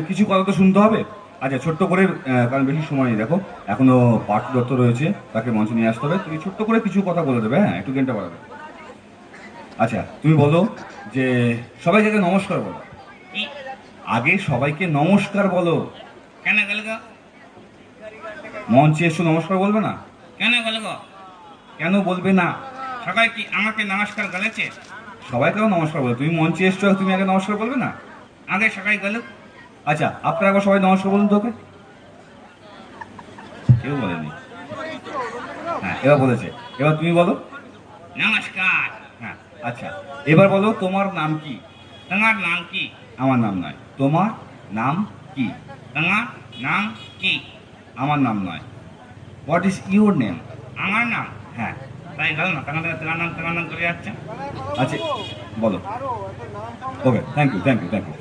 কিছু কথা তো শুনতে হবে। আচ্ছা, ছোট্ট করে, কারণ বেশি সময় নেই, দেখো এখনো পার্থ দত্ত রয়েছে, তাকে মঞ্চে নিয়ে আসতে হবে। তুমি ছোট্ট করে কিছু কথা বলে দেবে, হ্যাঁ, একটু গেনটা বাড়াবে। আচ্ছা, তুমি বলো যে সবাইকে আগে নমস্কার বলো। কি? আগে সবাইকে নমস্কার বলো। কেন গেল গো? মঞ্চে এসো, নমস্কার বলবে না? কেন গেল গো? কেন বলবে না? সবাই কি আমাকে নমস্কার গলেছে? সবাইকেও নমস্কার বলো। তুমি মঞ্চে এসছো, তুমি আগে নমস্কার বলবে না? আগে সবাই গেল। আচ্ছা, আপনারা একবার সবাই নমস্কার বলুন তোকে। কেউ বলেনি। হ্যাঁ, এবার বলেছে। এবার তুমি বলো। নমস্কার। হ্যাঁ, আচ্ছা, এবার বলো তোমার নাম কি? তোমার নাম কি? আমার নাম নয়, তোমার নাম কি? তোমার নাম কি? আমার নাম নয়। What is your name? আমার নাম? হ্যাঁ। তাই গেল না, তোমার নাম করে যাচ্ছে। আচ্ছা, বলো। Okay, thank you, thank you, thank you.